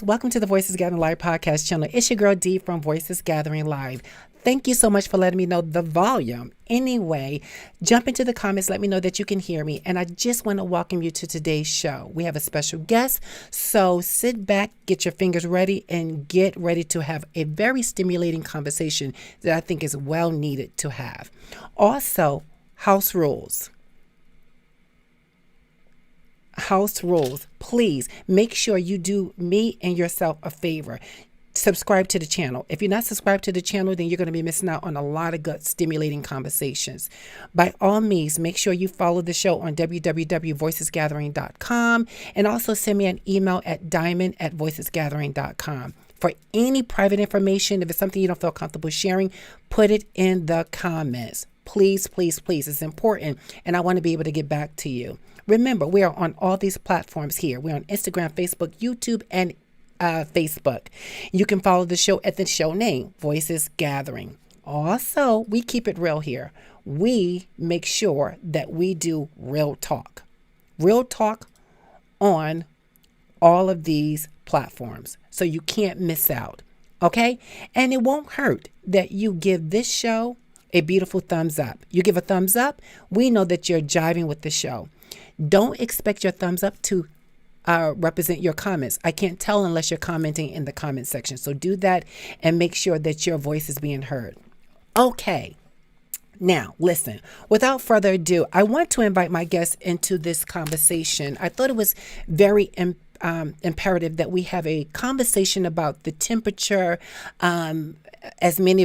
Welcome to the Voices Gathering Live podcast channel. It's your girl D from Voices Gathering Live. Thank you so much for letting me know the volume. Anyway, jump into the comments, let me know that you can hear me. And I just want to welcome you to today's show. We have a special guest, so sit back, get your fingers ready, and get ready to have a very stimulating conversation that I think is well needed to have. Also, house rules. House rules. Please make sure you do me and yourself a favor. Subscribe to the channel. If you're not subscribed to the channel, then you're going to be missing out on a lot of good, stimulating conversations. By all means, make sure you follow the show on www.voicesgathering.com and also send me an email at diamond@voicesgathering.com. For any private information, if it's something you don't feel comfortable sharing, put it in the comments. Please, please, please. It's important, and I want to be able to get back to you. Remember, we are on all these platforms here. We're on Instagram, Facebook, YouTube, and Facebook. You can follow the show at the show name, Voices Gathering. Also, we keep it real here. We make sure that we do real talk. Real talk on all of these platforms. So you can't miss out. Okay? And it won't hurt that you give this show a beautiful thumbs up. You give a thumbs up, we know that you're jiving with the show. Don't expect your thumbs up to represent your comments. I can't tell unless you're commenting in the comment section. So do that and make sure that your voice is being heard. Okay. Now, listen, without further ado, I want to invite my guests into this conversation. I thought it was very imperative that we have a conversation about the temperature, as many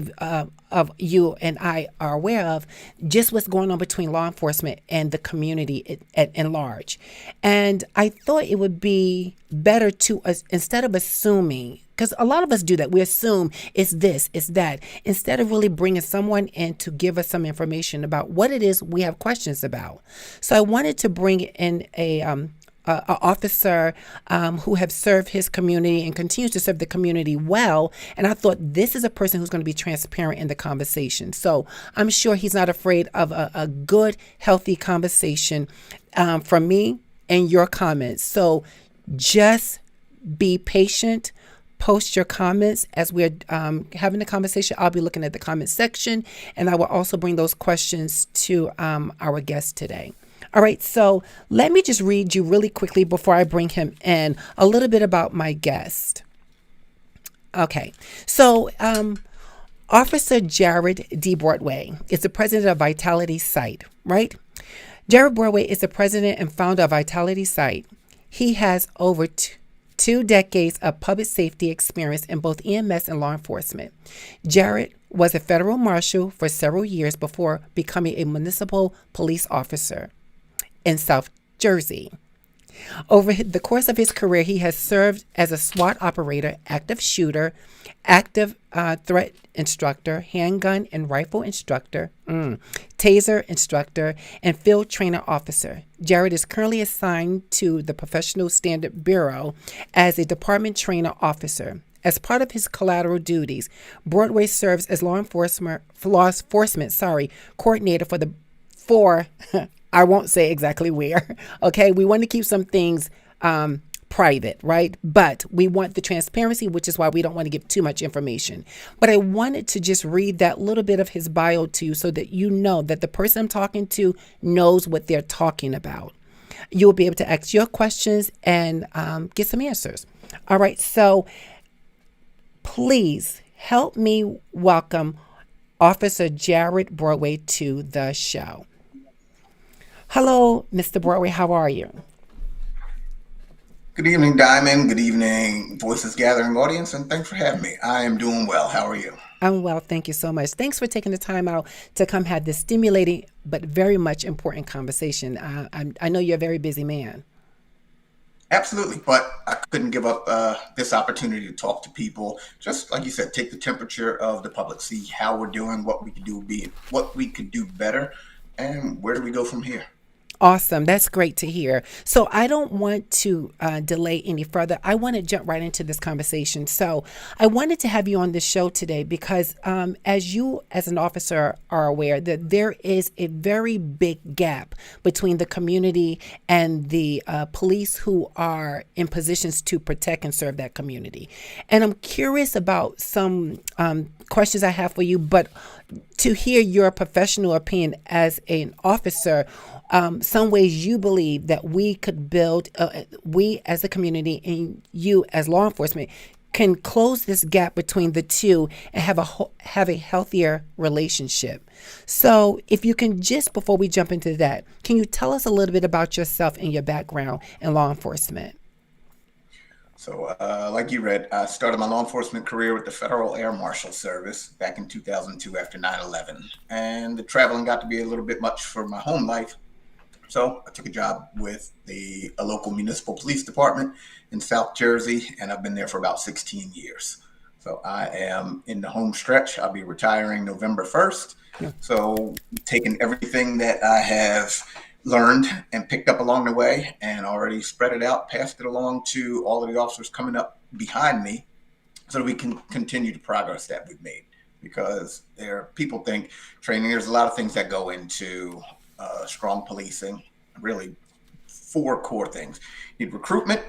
of you and I are aware of, just what's going on between law enforcement and the community at large. And I thought it would be better to, instead of assuming, because a lot of us do that, we assume it's this, it's that, instead of really bringing someone in to give us some information about what it is we have questions about. So I wanted to bring in a officer who have served his community and continues to serve the community well. And I thought this is a person who's going to be transparent in the conversation. So I'm sure he's not afraid of a good, healthy conversation from me and your comments. So just be patient. Post your comments as we're having the conversation. I'll be looking at the comment section, and I will also bring those questions to our guest today. All right, so let me just read you really quickly before I bring him in a little bit about my guest. Okay, so Officer Jarrod D. Broadway is the president of Vitality Site, right? Jarrod Broadway is the president and founder of Vitality Site. He has over two decades of public safety experience in both EMS and law enforcement. Jarrod was a federal marshal for several years before becoming a municipal police officer in South Jersey. Over the course of his career, he has served as a SWAT operator, active shooter, active threat instructor, handgun and rifle instructor, taser instructor, and field trainer officer. Jarrod is currently assigned to the Professional Standard Bureau as a department trainer officer. As part of his collateral duties, Broadway serves as law enforcement coordinator for I won't say exactly where. Okay, we want to keep some things private, right? But we want the transparency, which is why we don't want to give too much information. But I wanted to just read that little bit of his bio to you so that you know that the person I'm talking to knows what they're talking about. You'll be able to ask your questions and get some answers. All right, so please help me welcome Officer Jarrod Broadway to the show. Hello, Mr. Broadway. How are you? Good evening, Diamond. Good evening, Voices Gathering audience, and thanks for having me. I am doing well. How are you? I'm well. Thank you so much. Thanks for taking the time out to come have this stimulating but very much important conversation. I know you're a very busy man. Absolutely, but I couldn't give up this opportunity to talk to people. Just like you said, take the temperature of the public, see how we're doing, what we could do better, and where do we go from here? Awesome. That's great to hear. So I don't want to delay any further. I want to jump right into this conversation. So I wanted to have you on the show today because, as you, as an officer, are aware that there is a very big gap between the community and the police who are in positions to protect and serve that community. And I'm curious about some questions I have for you, but to hear your professional opinion as an officer, some ways you believe that we could build, we as a community and you as law enforcement can close this gap between the two and have a healthier relationship. So, if you can just before we jump into that, can you tell us a little bit about yourself and your background in law enforcement? So, like you read, I started my law enforcement career with the Federal Air Marshal Service back in 2002 after 9/11. And the traveling got to be a little bit much for my home life. So I took a job with a local municipal police department in South Jersey, and I've been there for about 16 years. So I am in the home stretch. I'll be retiring November 1st. So taking everything that I have learned and picked up along the way and already spread it out, passed it along to all of the officers coming up behind me so that we can continue the progress that we've made. Because people think training, there's a lot of things that go into strong policing, really four core things. You need recruitment,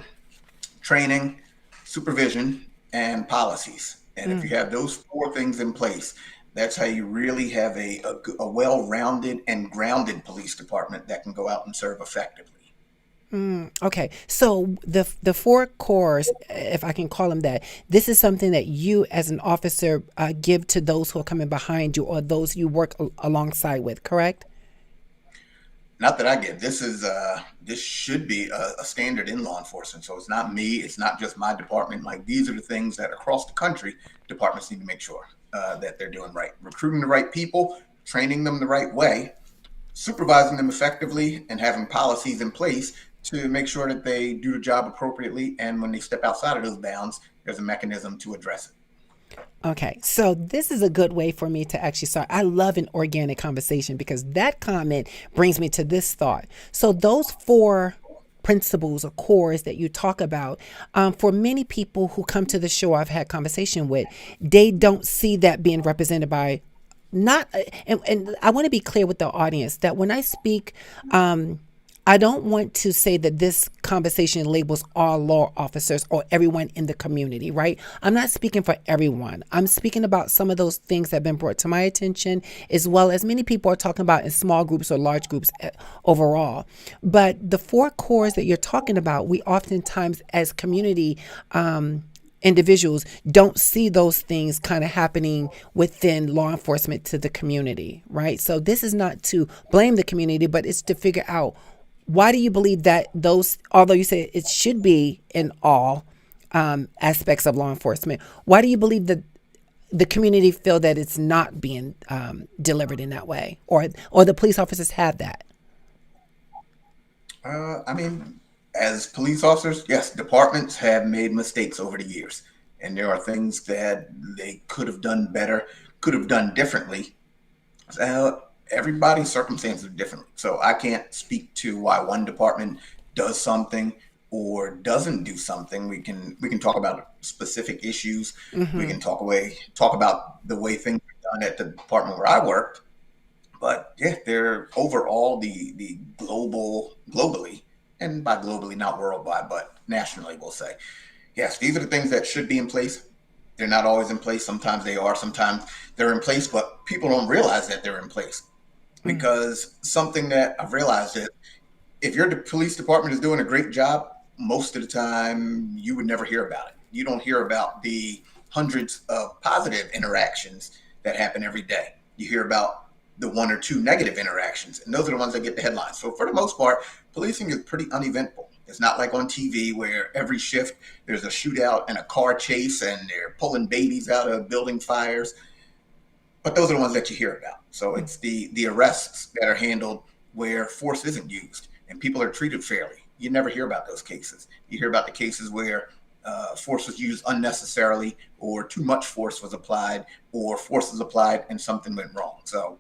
training, supervision, and policies. And if you have those four things in place, that's how you really have a well-rounded and grounded police department that can go out and serve effectively. Okay, so the four cores, if I can call them that, this is something that you as an officer give to those who are coming behind you or those you work alongside with, correct? Not that I get. This should be a standard in law enforcement. So it's not me. It's not just my department. Like these are the things that across the country departments need to make sure that they're doing right. Recruiting the right people, training them the right way, supervising them effectively, and having policies in place to make sure that they do the job appropriately. And when they step outside of those bounds, there's a mechanism to address it. Okay, so this is a good way for me to actually start. I love an organic conversation because that comment brings me to this thought. So, those four principles or cores that you talk about, for many people who come to the show I've had conversation with, they don't see that being represented by not, and I want to be clear with the audience that when I speak, I don't want to say that this conversation labels all law officers or everyone in the community, right? I'm not speaking for everyone. I'm speaking about some of those things that have been brought to my attention, as well as many people are talking about in small groups or large groups overall. But the four cores that you're talking about, we oftentimes as community individuals don't see those things kind of happening within law enforcement to the community, right? So this is not to blame the community, but it's to figure out why do you believe that those, although you say it should be in all aspects of law enforcement, why do you believe that the community feel that it's not being delivered in that way, or the police officers have that? I mean, as police officers, yes, departments have made mistakes over the years, and there are things that they could have done better, could have done differently. Everybody's circumstances are different, so I can't speak to why one department does something or doesn't do something. We can talk about specific issues. We can talk about the way things are done at the department where I worked. But yeah, they're overall the globally, and by globally not worldwide, but nationally, we'll say. Yes, these are the things that should be in place. They're not always in place. Sometimes they are. Sometimes they're in place, but people don't realize that they're in place. Because something that I've realized is if your police department is doing a great job, most of the time you would never hear about it. You don't hear about the hundreds of positive interactions that happen every day. You hear about the one or two negative interactions, and those are the ones that get the headlines. So for the most part, policing is pretty uneventful. It's not like on TV where every shift there's a shootout and a car chase and they're pulling babies out of building fires. But those are the ones that you hear about. So it's the arrests that are handled where force isn't used and people are treated fairly. You never hear about those cases. You hear about the cases where force was used unnecessarily, or too much force was applied, or force was applied and something went wrong. So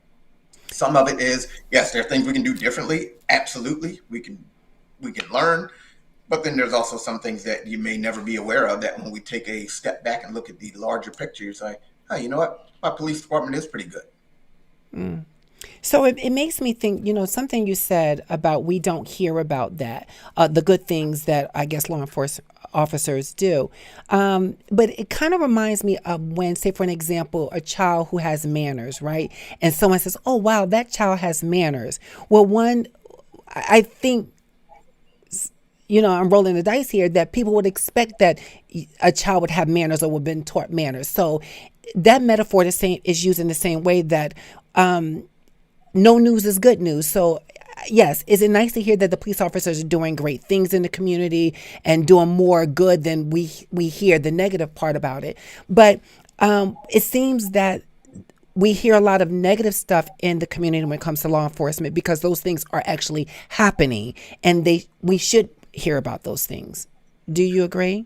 Some of it is, yes, there are things we can do differently. Absolutely. We can learn. But then there's also some things that you may never be aware of that when we take a step back and look at the larger picture, it's like, oh, you know what? My police department is pretty good. So it makes me think, something you said about we don't hear about that, the good things that I guess law enforcement officers do. But it kind of reminds me of when, say, for an example, a child who has manners, right? And someone says, oh, wow, that child has manners. Well, I think, I'm rolling the dice here that people would expect that a child would have manners or would have been taught manners. So that metaphor is used in the same way that no news is good news. So yes, is it nice to hear that the police officers are doing great things in the community and doing more good than we hear the negative part about it? But it seems that we hear a lot of negative stuff in the community when it comes to law enforcement because those things are actually happening, and we should hear about those things. Do you agree?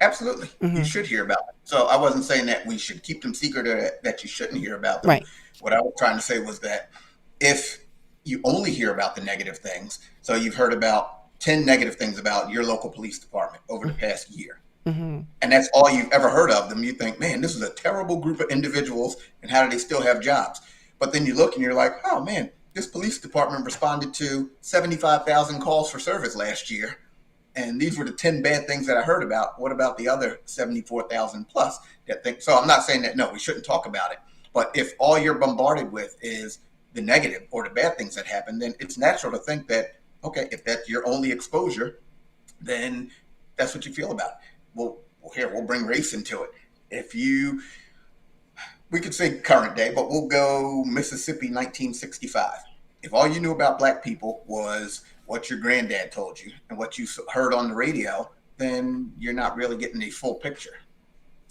Absolutely. You should hear about it. So I wasn't saying that we should keep them secret or that you shouldn't hear about them. Right. What I was trying to say was that if you only hear about the negative things, so you've heard about 10 negative things about your local police department over the past year, and that's all you've ever heard of them, you think, man, this is a terrible group of individuals, and how do they still have jobs? But then you look and you're like, oh, man, this police department responded to 75,000 calls for service last year. And these were the 10 bad things that I heard about. What about the other 74,000 plus that think? So I'm not saying that, no, we shouldn't talk about it. But if all you're bombarded with is the negative or the bad things that happen, then it's natural to think that, okay, if that's your only exposure, then that's what you feel about it. Well, we'll bring race into it. We could say current day, but we'll go Mississippi 1965. If all you knew about black people was what your granddad told you and what you heard on the radio, then you're not really getting a full picture.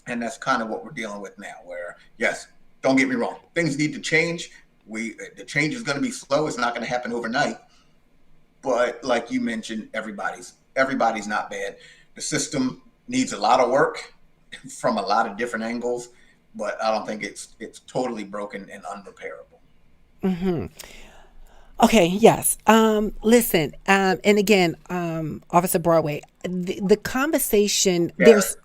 And that's kind of what we're dealing with now, where, yes, don't get me wrong, things need to change. The change is going to be slow. It's not going to happen overnight. But like you mentioned, everybody's not bad. The system needs a lot of work from a lot of different angles, but I don't think it's totally broken and unrepairable. Okay, yes. Listen, and again, Officer Broadway, the conversation, Jarrod.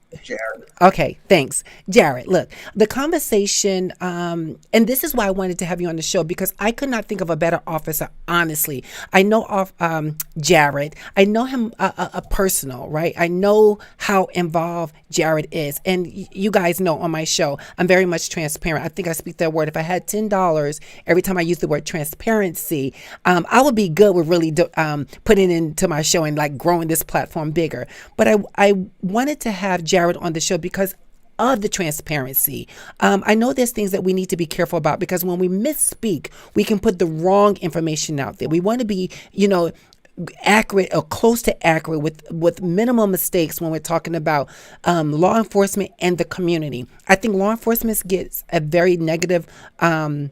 Okay, thanks. Jarrod, look, the conversation, and this is why I wanted to have you on the show, because I could not think of a better officer, honestly. I know Jarrod. I know him a personal, right? I know how involved Jarrod is. And you guys know on my show, I'm very much transparent. I think I speak that word. If I had $10 every time I use the word transparency, I would be good with really putting into my show and like growing this platform bigger. But I wanted to have Jarrod on the show because of the transparency. I know there's things that we need to be careful about because when we misspeak, we can put the wrong information out there. We want to be, accurate or close to accurate with minimal mistakes when we're talking about law enforcement and the community. I think law enforcement gets a very negative name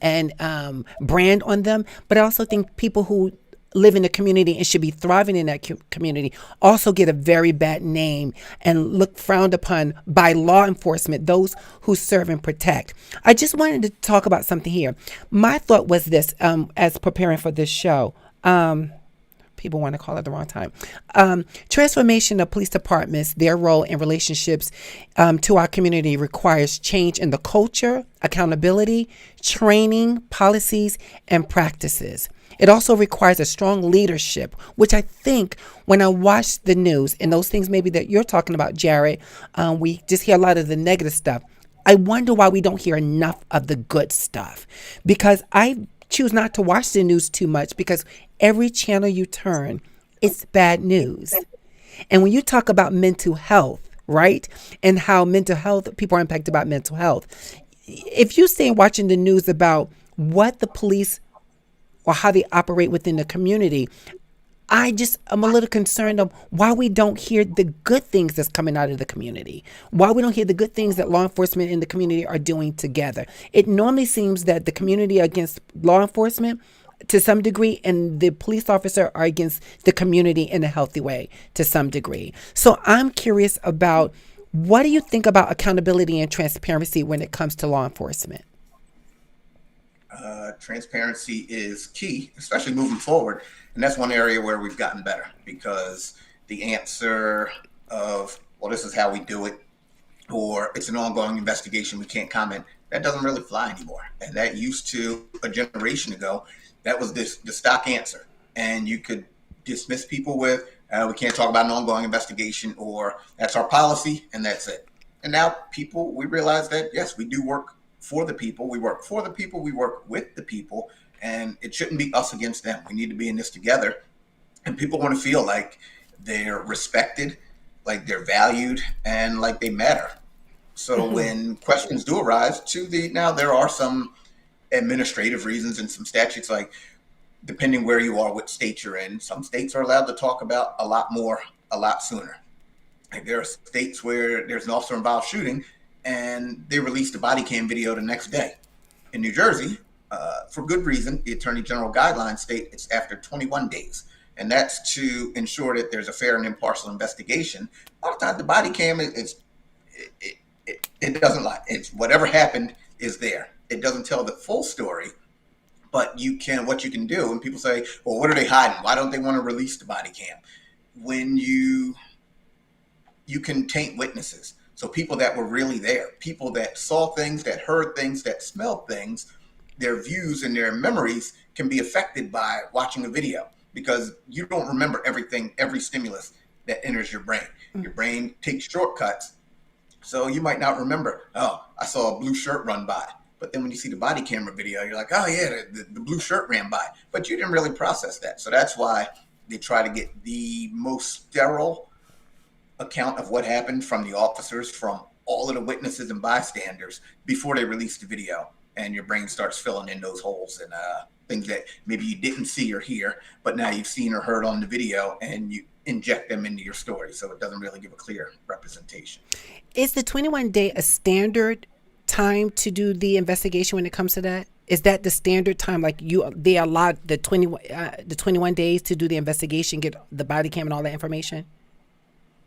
and brand on them, but I also think people who live in the community and should be thriving in that community also get a very bad name and look frowned upon by law enforcement, those who serve and protect. I just wanted to talk about something here. My thought was this, as preparing for this show, people want to call it the wrong time. Transformation of police departments, their role in relationships to our community requires change in the culture, accountability, training, policies, and practices. It also requires a strong leadership, which I think when I watch the news and those things maybe that you're talking about, Jarrod, we just hear a lot of the negative stuff. I wonder why we don't hear enough of the good stuff, because I choose not to watch the news too much because every channel you turn, it's bad news. And when you talk about mental health, right, and how mental health, people are impacted by mental health, if you stay watching the news about what the police or how they operate within the community, I'm a little concerned of why we don't hear the good things that's coming out of the community, why we don't hear the good things that law enforcement and the community are doing together. It normally seems that the community are against law enforcement to some degree, and the police officer are against the community in a healthy way to some degree. So I'm curious about, what do you think about accountability and transparency when it comes to law enforcement? Transparency is key, especially moving forward. And that's one area where we've gotten better, because the answer of, well, this is how we do it, or it's an ongoing investigation, we can't comment, that doesn't really fly anymore. And that used to, a generation ago, that was the stock answer. And you could dismiss people with, we can't talk about an ongoing investigation, or that's our policy, and that's it. And now people, we realize that, yes, we do work for the people. We work for the people. We work with the people. And it shouldn't be us against them. We need to be in this together. And people want to feel like they're respected, like they're valued, and like they matter. So when questions do arise now there are some administrative reasons and some statutes, like depending where you are, what state you're in, some states are allowed to talk about a lot more, a lot sooner. Like there are states where there's an officer involved shooting and they release the body cam video the next day. In New Jersey, for good reason, the Attorney General guidelines state it's after 21 days. And that's to ensure that there's a fair and impartial investigation. A lot of times the body cam it doesn't lie. It's whatever happened is there. It doesn't tell the full story, but what you can do, and people say, well, what are they hiding? Why don't they want to release the body cam? When you can taint witnesses. So people that were really there, people that saw things, that heard things, that smelled things, their views and their memories can be affected by watching a video, because you don't remember everything, every stimulus that enters your brain. Your brain takes shortcuts. So you might not remember, oh, I saw a blue shirt run by. But then when you see the body camera video, you're like, oh, yeah, the blue shirt ran by. But you didn't really process that. So that's why they try to get the most sterile account of what happened from the officers, from all of the witnesses and bystanders before they release the video. And your brain starts filling in those holes and things that maybe you didn't see or hear, but now you've seen or heard on the video, and you inject them into your story. So it doesn't really give a clear representation. Is the 21 day a standard time to do the investigation when it comes to that? Is that the standard time? Like they allowed the 21 days to do the investigation, get the body cam and all that information?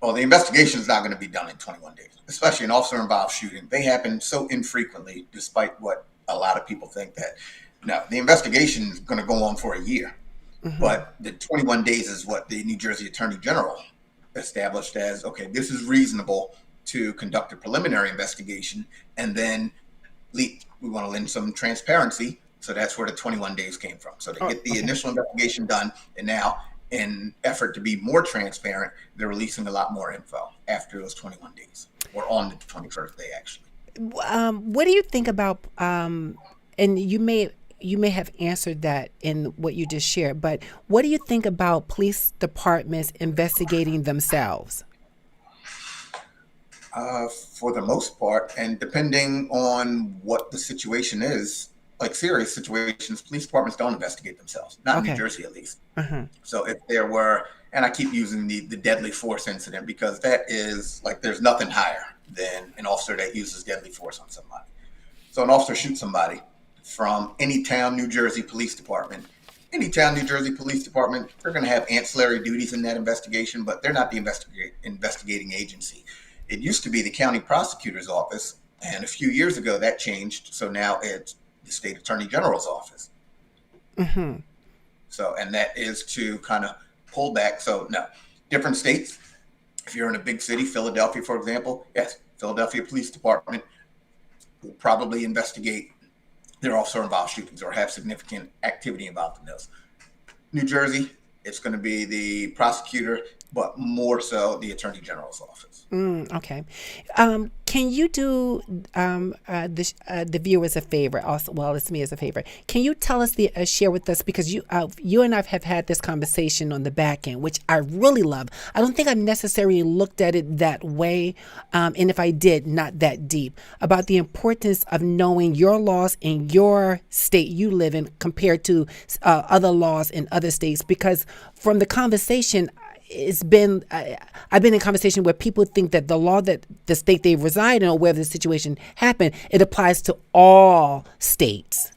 Well, the investigation is not going to be done in 21 days, especially an officer involved shooting. They happen so infrequently, despite what a lot of people think that. No, the investigation is going to go on for a year. But the 21 days is what the New Jersey Attorney General established as, okay, this is reasonable to conduct a preliminary investigation, and then we want to lend some transparency. So that's where the 21 days came from. So they get the initial investigation done, and now in effort to be more transparent, they're releasing a lot more info after those 21 days, or on the 21st day, actually. What do you think about, and you may have answered that in what you just shared, but what do you think about police departments investigating themselves? For the most part, and depending on what the situation is, like serious situations, police departments don't investigate themselves, not in New Jersey at least. So if there were, and I keep using the deadly force incident, because that is like, there's nothing higher than an officer that uses deadly force on somebody. So an officer shoots somebody from any town, New Jersey Police Department. Any town, New Jersey Police Department, they're going to have ancillary duties in that investigation, but they're not the investigating agency. It used to be the county prosecutor's office, and a few years ago that changed. So now it's the state attorney general's office. So, and that is to kind of pull back. So no, different states. If you're in a big city, Philadelphia, for example, yes, Philadelphia Police Department will probably investigate their officer involved shootings or have significant activity involved in those. New Jersey, it's going to be the prosecutor, but more so the attorney general's office. Okay. Can you do the viewers a favor? Also, well, it's me as a favor. Can you tell us share with us, because you and I have had this conversation on the back end, which I really love. I don't think I've necessarily looked at it that way, and if I did, not that deep, about the importance of knowing your laws in your state you live in compared to other laws in other states. Because from the conversation, I've been in conversation where people think that the law that the state they reside in, or where the situation happened, it applies to all states.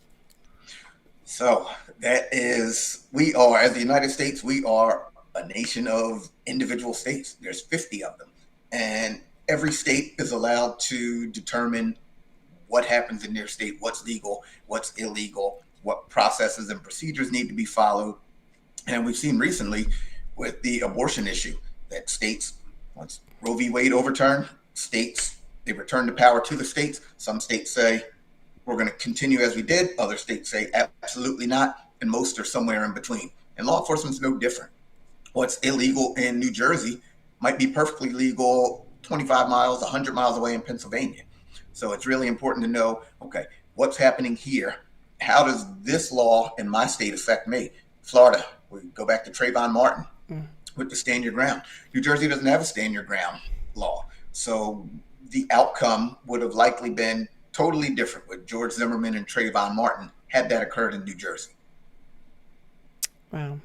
So that is, we are, as the United States, we are a nation of individual states. There's 50 of them. And every state is allowed to determine what happens in their state, what's legal, what's illegal, what processes and procedures need to be followed. And we've seen recently with the abortion issue that states, once Roe v. Wade overturned, states, they return the power to the states. Some states say, we're going to continue as we did. Other states say, absolutely not. And most are somewhere in between. And law enforcement is no different. What's illegal in New Jersey might be perfectly legal 25 miles, 100 miles away in Pennsylvania. So it's really important to know, okay, what's happening here? How does this law in my state affect me? Florida, we go back to Trayvon Martin with the stand your ground. New Jersey doesn't have a stand your ground law. So the outcome would have likely been totally different with George Zimmerman and Trayvon Martin had that occurred in New Jersey. Wow.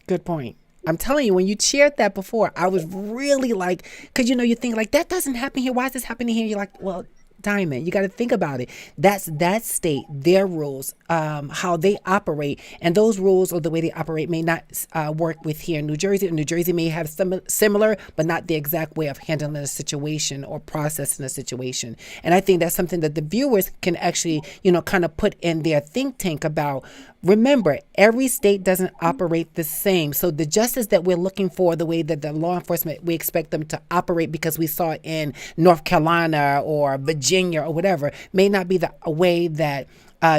Good point. I'm telling you, when you shared that before, I was really like, because you think like that doesn't happen here. Why is this happening here? You're like, well, Diamond, you got to think about it. That's that state, their rules, how they operate, and those rules or the way they operate may not work with here in New Jersey. New Jersey may have some similar, but not the exact way of handling a situation or processing a situation. And I think that's something that the viewers can actually, kind of put in their think tank about. Remember, every state doesn't operate the same. So the justice that we're looking for, the way that the law enforcement, we expect them to operate because we saw it in North Carolina or Virginia or whatever, may not be the way that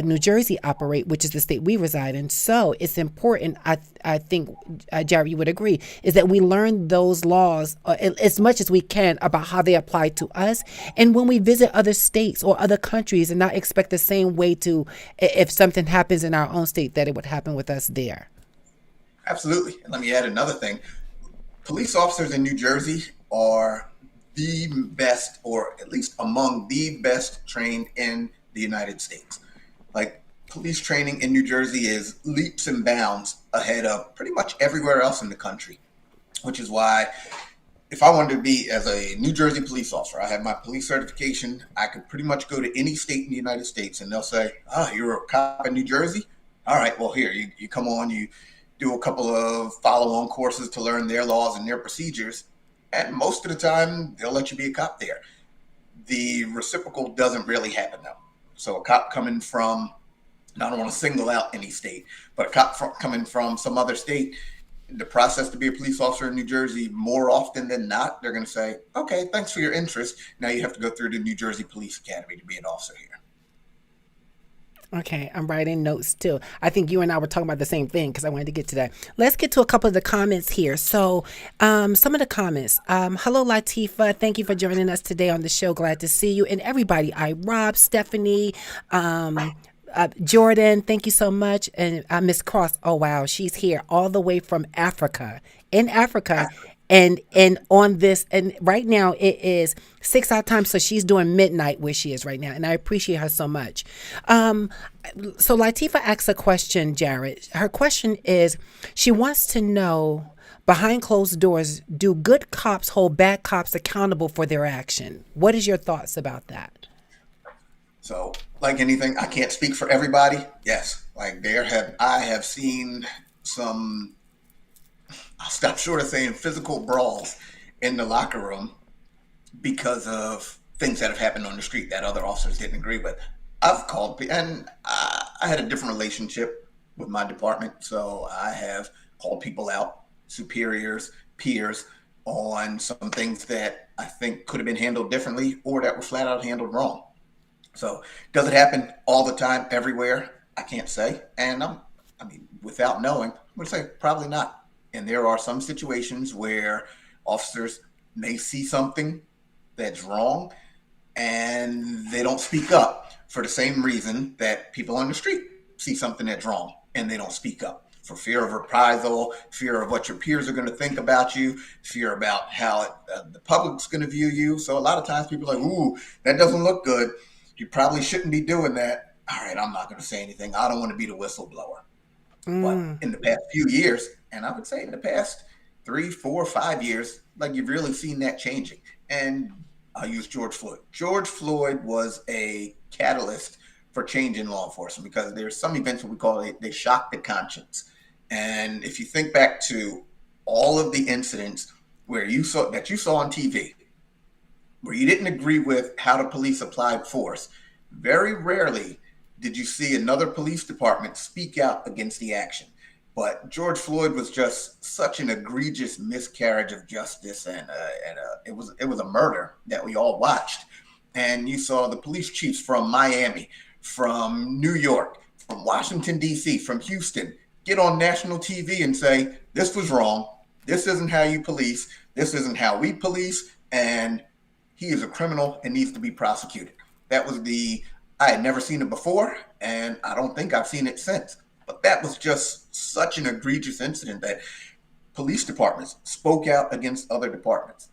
New Jersey operate, which is the state we reside in. So it's important, I think, Jarrod, you would agree, is that we learn those laws as much as we can about how they apply to us. And when we visit other states or other countries and not expect the same way to, if something happens in our own state, that it would happen with us there. Absolutely. And let me add another thing. Police officers in New Jersey are the best, or at least among the best trained in the United States. Like, police training in New Jersey is leaps and bounds ahead of pretty much everywhere else in the country, which is why if I wanted to be as a New Jersey police officer, I have my police certification. I could pretty much go to any state in the United States and they'll say, you're a cop in New Jersey? All right, well, here, you come on, you do a couple of follow-on courses to learn their laws and their procedures. And most of the time, they'll let you be a cop there. The reciprocal doesn't really happen, though. So a cop coming from, and I don't want to single out any state, but a cop coming from some other state, the process to be a police officer in New Jersey, more often than not, they're going to say, okay, thanks for your interest. Now you have to go through the New Jersey Police Academy to be an officer here. Okay, I'm writing notes too. I think you and I were talking about the same thing because I wanted to get to that. Let's get to a couple of the comments here. So some of the comments. Hello, Latifa. Thank you for joining us today on the show. Glad to see you. And everybody, Rob, Stephanie, Jordan, thank you so much. And Miss Cross, oh, wow, she's here all the way from Africa, in Africa. And on this, and right now it is 6 our time, so she's doing midnight where she is right now, and I appreciate her so much. So Latifa asks a question, Jarrod. Her question is, she wants to know, behind closed doors, do good cops hold bad cops accountable for their action? What is your thoughts about that? So, like anything, I can't speak for everybody. Yes, like I have seen some, I'll stop short of saying physical brawls in the locker room because of things that have happened on the street that other officers didn't agree with. I've called, and I had a different relationship with my department, so I have called people out, superiors, peers, on some things that I think could have been handled differently or that were flat out handled wrong. So does it happen all the time, everywhere? I can't say. And without knowing, I'm going to say probably not. And there are some situations where officers may see something that's wrong and they don't speak up for the same reason that people on the street see something that's wrong and they don't speak up, for fear of reprisal, fear of what your peers are going to think about you, fear about how the public's going to view you. So a lot of times people are like, ooh, that doesn't look good. You probably shouldn't be doing that. All right, I'm not going to say anything. I don't want to be the whistleblower. But in the past few years, and I would say in the past 3, 4, 5 years, like, you've really seen that changing. And I'll use George Floyd. George Floyd was a catalyst for change in law enforcement because there's some events that we call they shock the conscience. And if you think back to all of the incidents where you saw on TV, where you didn't agree with how the police applied force, very rarely did you see another police department speak out against the action. But George Floyd was just such an egregious miscarriage of justice, and it was a murder that we all watched. And you saw the police chiefs from Miami, from New York, from Washington D.C., from Houston get on national TV and say this was wrong. This isn't how you police. This isn't how we police, and he is a criminal and needs to be prosecuted. That was I had never seen it before, and I don't think I've seen it since. But that was just such an egregious incident that police departments spoke out against other departments.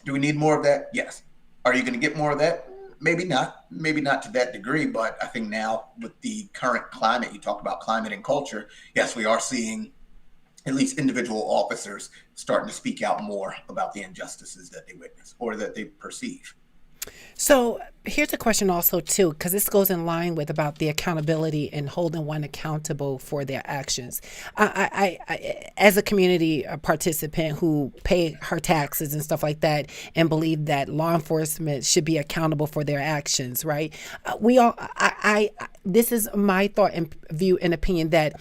Do we need more of that? Yes. Are you going to get more of that? Maybe not. Maybe not to that degree, but I think now with the current climate, you talk about climate and culture, yes, we are seeing at least individual officers starting to speak out more about the injustices that they witness or that they perceive. So here's a question also too, because this goes in line with about the accountability and holding one accountable for their actions. As a community participant who pay her taxes and stuff like that, and believe that law enforcement should be accountable for their actions, right? We all, this is my thought and view and opinion that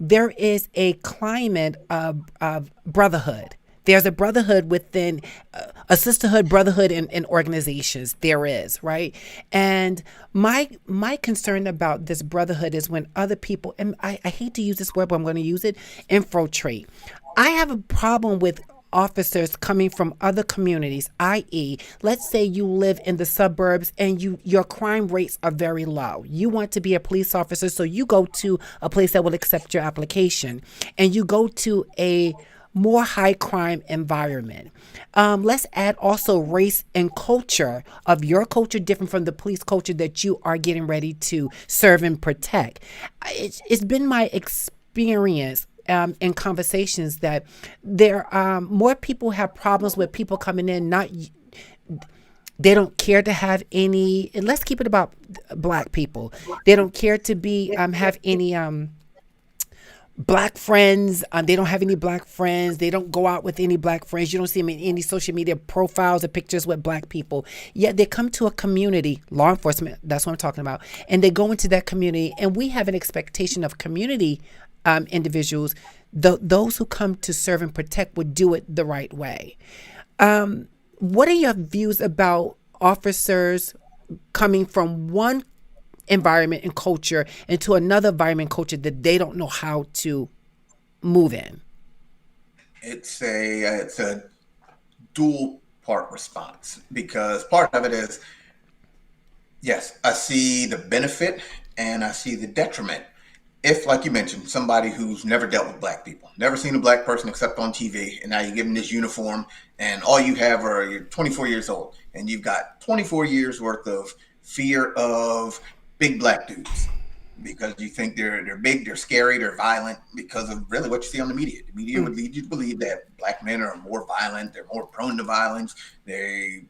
there is a climate of brotherhood. There's a brotherhood within a sisterhood, brotherhood in organizations. There is, right? And my concern about this brotherhood is when other people, and I hate to use this word, but I'm going to use it, infiltrate. I have a problem with officers coming from other communities, i.e., let's say you live in the suburbs and your crime rates are very low. You want to be a police officer, so you go to a place that will accept your application, and you go to a more high crime environment. Let's add also race and culture of your culture different from the police culture that you are getting ready to serve and protect. It's been my experience in conversations that there more people have problems with people coming in, not they don't care to have any, and let's keep it about black people. They don't care to be have any black friends. They don't have any black friends. They don't go out with any black friends. You don't see them in any social media profiles or pictures with black people. Yet they come to a community, law enforcement, that's what I'm talking about, and they go into that community, and we have an expectation of community individuals, those who come to serve and protect would do it the right way. What are your views about officers coming from one environment and culture into another environment and culture that they don't know how to move in? It's a dual part response, because part of it is, yes, I see the benefit and I see the detriment. If, like you mentioned, somebody who's never dealt with black people, never seen a black person except on TV, and now you give them this uniform, and all you have are, you're 24 years old, and you've got 24 years worth of fear of big black dudes because you think they're big, they're scary, they're violent because of really what you see on the media. The media would lead you to believe that black men are more violent, they're more prone to violence. And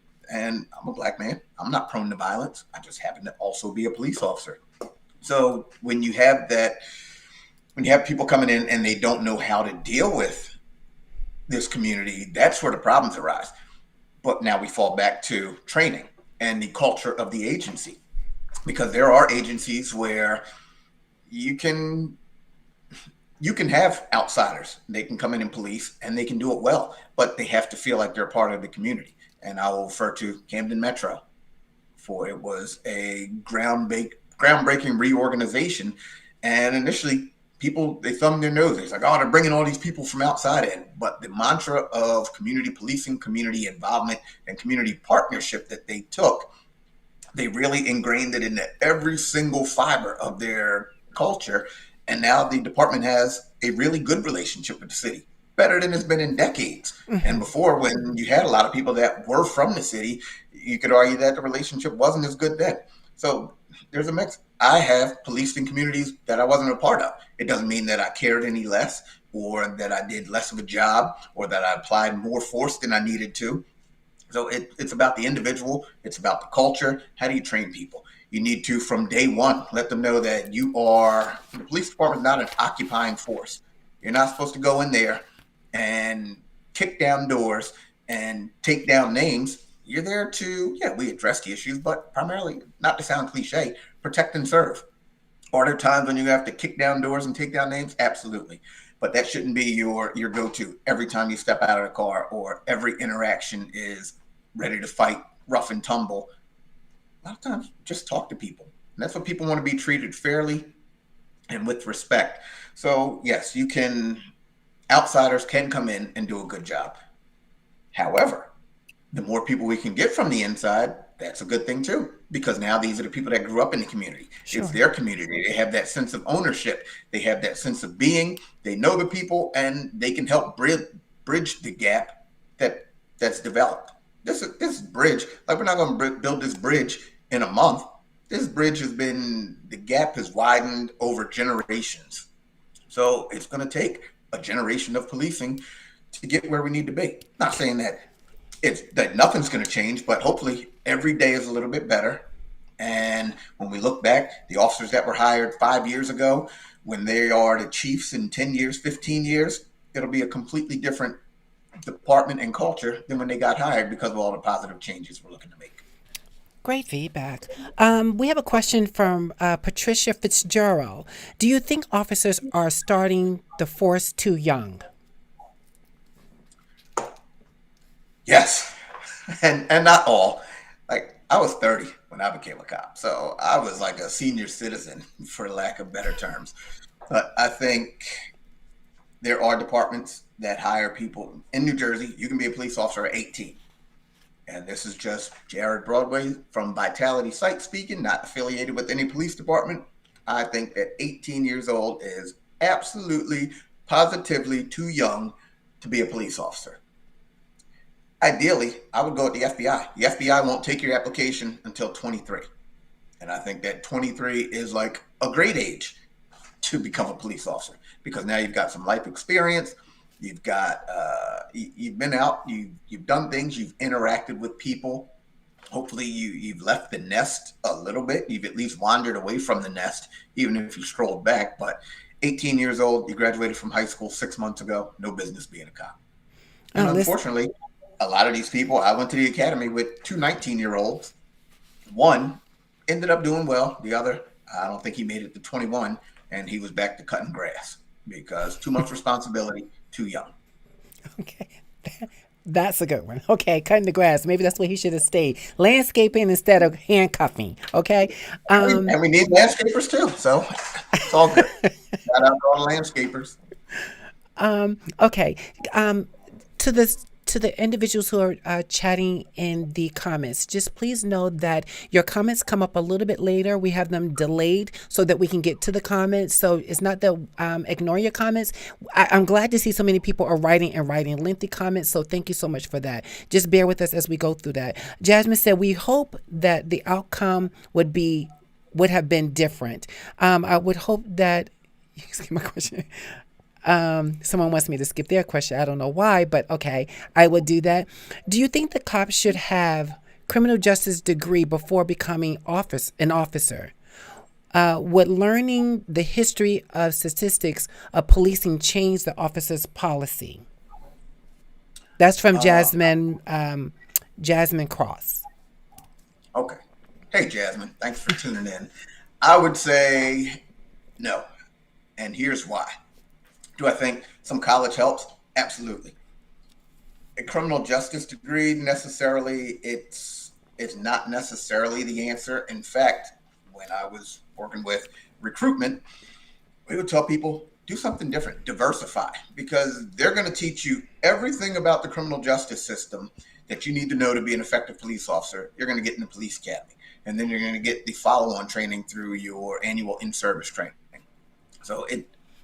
I'm a black man. I'm not prone to violence. I just happen to also be a police officer. So when you have people coming in and they don't know how to deal with this community, that's where the problems arise. But now we fall back to training and the culture of the agency, because there are agencies where you can have outsiders. They can come in and police and they can do it well, but they have to feel like they're part of the community. And I will refer to Camden Metro, for it was a groundbreaking reorganization. And initially, people, they thumbed their noses. Like, oh, they're bringing all these people from outside in. But the mantra of community policing, community involvement, and community partnership that they took, they really ingrained it into every single fiber of their culture. And now the department has a really good relationship with the city, better than it's been in decades. Mm-hmm. And before, when you had a lot of people that were from the city, you could argue that the relationship wasn't as good then. So there's a mix. I have policed in communities that I wasn't a part of. It doesn't mean that I cared any less, or that I did less of a job, or that I applied more force than I needed to. So it's about the individual. It's about the culture. How do you train people? You need to, from day one, let them know that the police department is not an occupying force. You're not supposed to go in there and kick down doors and take down names. You're there to, yeah, we address the issues, but primarily, not to sound cliche, protect and serve. Are there times when you have to kick down doors and take down names? Absolutely. But that shouldn't be your go-to every time you step out of the car, or every interaction is ready to fight, rough and tumble. A lot of times, just talk to people. And that's what people want, to be treated fairly and with respect. So yes, you can, outsiders can come in and do a good job. However, the more people we can get from the inside, that's a good thing too. Because now these are the people that grew up in the community. It's Sure. their community. They have that sense of ownership. They have that sense of being. They know the people, and they can help bridge the gap that's developed. This bridge, like, we're not going to build this bridge in a month. This bridge has been, the gap has widened over generations. So it's going to take a generation of policing to get where we need to be. Not saying that nothing's going to change, but hopefully every day is a little bit better. And when we look back, the officers that were hired 5 years ago, when they are the chiefs in 10 years, 15 years, it'll be a completely different department and culture than when they got hired, because of all the positive changes we're looking to make. Great feedback. We have a question from Patricia Fitzgerald. Do you think officers are starting the force too young? Yes, and not all. Like, I was 30 when I became a cop, so I was like a senior citizen, for lack of better terms. But I think there are departments that hire people in New Jersey. You can be a police officer at 18. And this is just Jarrod Broadway from Vitality Site speaking, not affiliated with any police department. I think that 18 years old is absolutely, positively too young to be a police officer. Ideally, I would go with the FBI. The FBI won't take your application until 23. And I think that 23 is like a great age to become a police officer, because now you've got some life experience. You've been out, you've done things, you've interacted with people. Hopefully you've left the nest a little bit. You've at least wandered away from the nest, even if you strolled back. But 18 years old, you graduated from high school 6 months ago, no business being a cop. And Oh, listen. unfortunately, a lot of these people, I went to the academy with two 19-year-olds. One ended up doing well. The other, I don't think he made it to 21, and he was back to cutting grass because too much responsibility, too young. Okay. That's a good one. Okay, cutting the grass. Maybe that's where he should have stayed. Landscaping instead of handcuffing. Okay. And we need landscapers too, so it's all good. Shout out to all the landscapers. Okay. To the individuals who are chatting in the comments, just please know that your comments come up a little bit later. We have them delayed so that we can get to the comments. So it's not that ignore your comments. I'm glad to see so many people are writing and writing lengthy comments. So thank you so much for that. Just bear with us as we go through that. Jasmine said, we hope that the outcome would have been different. I would hope that. Excuse my question. Someone wants me to skip their question. I don't know why, but okay, I would do that. Do you think the cops should have criminal justice degree before becoming an officer? Would learning the history of statistics of policing change the officer's policy? That's from Uh, Jasmine Cross. okay. Hey, Jasmine, thanks for tuning in. I would say no, and here's why. Do I think some college helps? Absolutely. A criminal justice degree, necessarily, it's not necessarily the answer. In fact, when I was working with recruitment, we would tell people, do something different, diversify, because they're going to teach you everything about the criminal justice system that you need to know to be an effective police officer. You're going to get in the police academy, and then you're going to get the follow-on training through your annual in-service training. So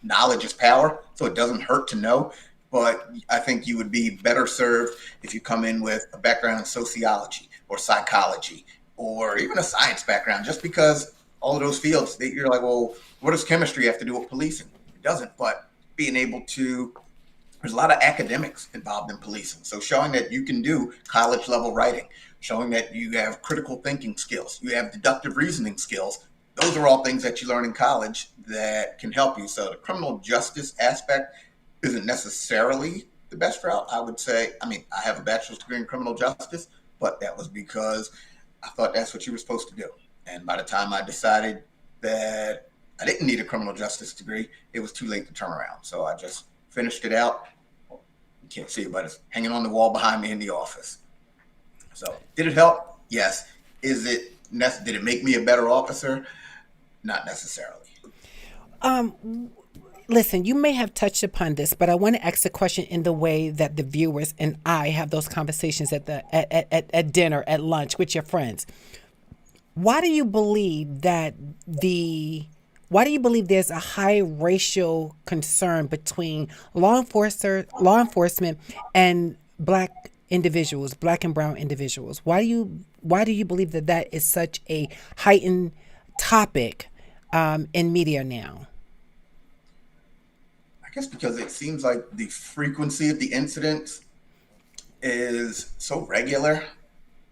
knowledge is power, so it doesn't hurt to know. But I think you would be better served if you come in with a background in sociology or psychology or even a science background, just because all of those fields, you're like, well, what does chemistry have to do with policing? It doesn't, but being able to, there's a lot of academics involved in policing. So showing that you can do college level writing, showing that you have critical thinking skills, you have deductive reasoning skills, those are all things that you learn in college that can help you. So the criminal justice aspect isn't necessarily the best route. I would say, I mean, I have a bachelor's degree in criminal justice, but that was because I thought that's what you were supposed to do. And by the time I decided that I didn't need a criminal justice degree, it was too late to turn around. So I just finished it out. You can't see it, but it's hanging on the wall behind me in the office. So did it help? Yes. Did it make me a better officer? Not necessarily. Listen, you may have touched upon this, but I want to ask the question in the way that the viewers and I have those conversations at dinner, at lunch with your friends. Why do you believe that why do you believe there's a high racial concern between law enforcement and black individuals, black and brown individuals? Why do you believe that that is such a heightened topic in media now? I guess because it seems like the frequency of the incidents is so regular,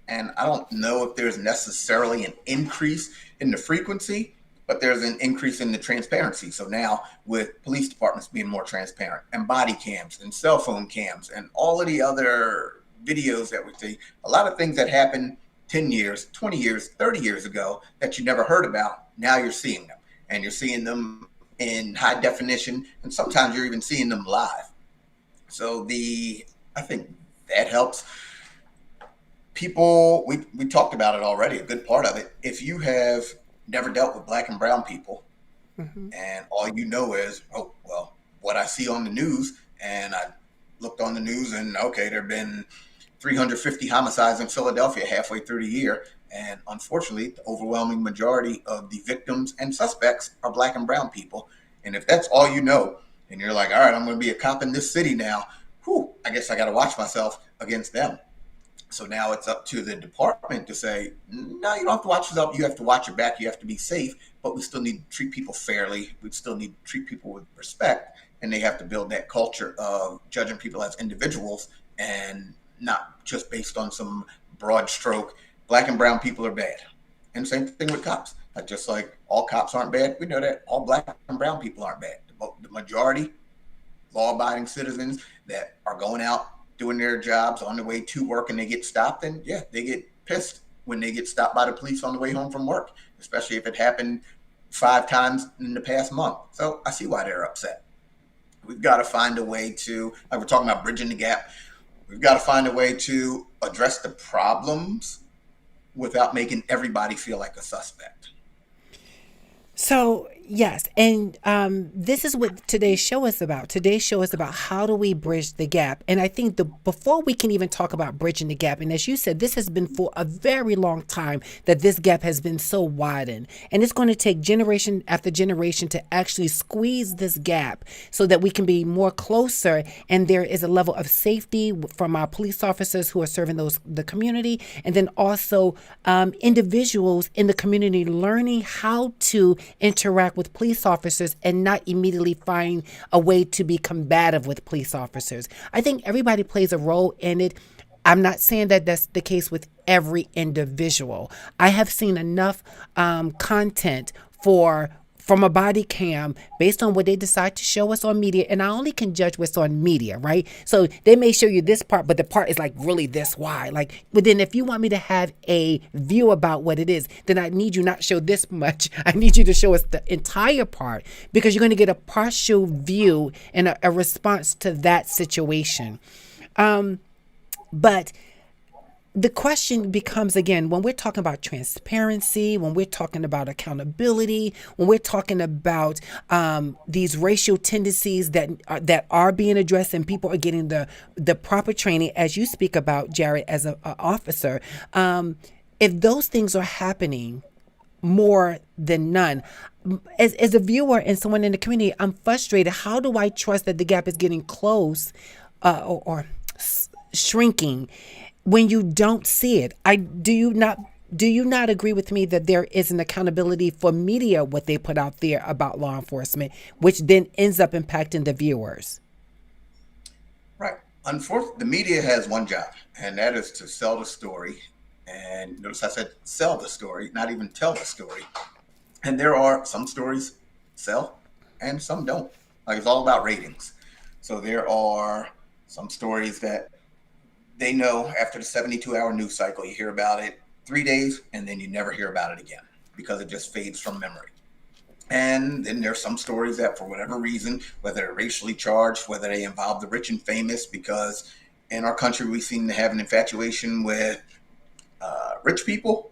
and I don't know if there's necessarily an increase in the frequency, but there's an increase in the transparency. So now with police departments being more transparent, and body cams and cell phone cams and all of the other videos that we see, a lot of things that happened 10 years, 20 years, 30 years ago that you never heard about, now you're seeing them. And you're seeing them in high definition, and sometimes you're even seeing them live. So I think that helps. People, we talked about it already, a good part of it. If you have never dealt with black and brown people, and all you know is, oh, well, what I see on the news, and I looked on the news and okay, there have been 350 homicides in Philadelphia halfway through the year. And unfortunately, the overwhelming majority of the victims and suspects are black and brown people. And if that's all you know, and you're like, all right, I'm going to be a cop in this city now, I guess I got to watch myself against them. So now it's up to the department to say, no, you don't have to watch yourself. You have to watch your back. You have to be safe. But we still need to treat people fairly. We still need to treat people with respect. And they have to build that culture of judging people as individuals and not just based on some broad stroke. Black and brown people are bad. And same thing with cops. Just like all cops aren't bad, we know that all black and brown people aren't bad. The majority, law-abiding citizens that are going out, doing their jobs on the way to work, and they get stopped, and yeah, they get pissed when they get stopped by the police on the way home from work, especially if it happened 5 times in the past month. So I see why they're upset. We've got to find a way to, like we're talking about bridging the gap, we've got to find a way to address the problems without making everybody feel like a suspect. So, yes, and this is what today's show is about. Today's show is about how do we bridge the gap. And I think before we can even talk about bridging the gap, and as you said, this has been for a very long time that this gap has been so widened. And it's going to take generation after generation to actually squeeze this gap so that we can be more closer and there is a level of safety from our police officers who are serving the community, and then also individuals in the community learning how to interact with police officers and not immediately find a way to be combative with police officers. I think everybody plays a role in it. I'm not saying that that's the case with every individual. I have seen enough content from a body cam based on what they decide to show us on media. And I only can judge what's on media, right? So they may show you this part, but the part is like really this wide. But then if you want me to have a view about what it is, then I need you not show this much. I need you to show us the entire part because you're going to get a partial view and a response to that situation. But the question becomes, again, when we're talking about transparency, when we're talking about accountability, when we're talking about these racial tendencies that are being addressed and people are getting the proper training, as you speak about, Jarrod, as an officer, if those things are happening more than none, as a viewer and someone in the community, I'm frustrated. How do I trust that the gap is getting close or shrinking when you don't see it? Do you not agree with me that there is an accountability for media, what they put out there about law enforcement, which then ends up impacting the viewers? Right. Unfortunately, the media has one job, and that is to sell the story. And notice I said sell the story, not even tell the story. And there are some stories sell and some don't. Like, it's all about ratings. So there are some stories that they know after the 72-hour news cycle, you hear about it 3 days and then you never hear about it again because it just fades from memory. And then there's some stories that for whatever reason, whether they're racially charged, whether they involve the rich and famous, because in our country, we seem to have an infatuation with rich people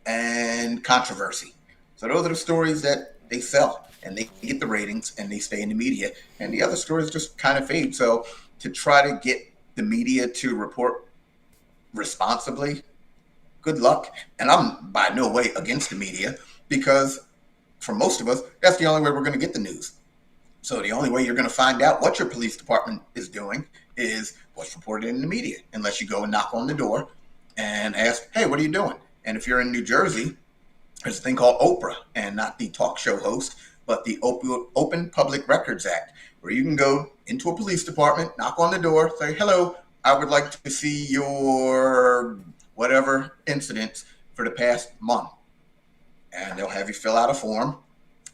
and controversy. So those are the stories that they sell and they get the ratings and they stay in the media. And the other stories just kind of fade. So to try to get the media to report responsibly, good luck. And I'm by no way against the media because for most of us, that's the only way we're going to get the news. So the only way you're going to find out what your police department is doing is what's reported in the media, unless you go and knock on the door and ask, hey, what are you doing? And if you're in New Jersey, there's a thing called Oprah, and not the talk show host, but the Open Public Records Act, where you can go into a police department, knock on the door, say, hello, I would like to see your whatever incidents for the past month. And they'll have you fill out a form,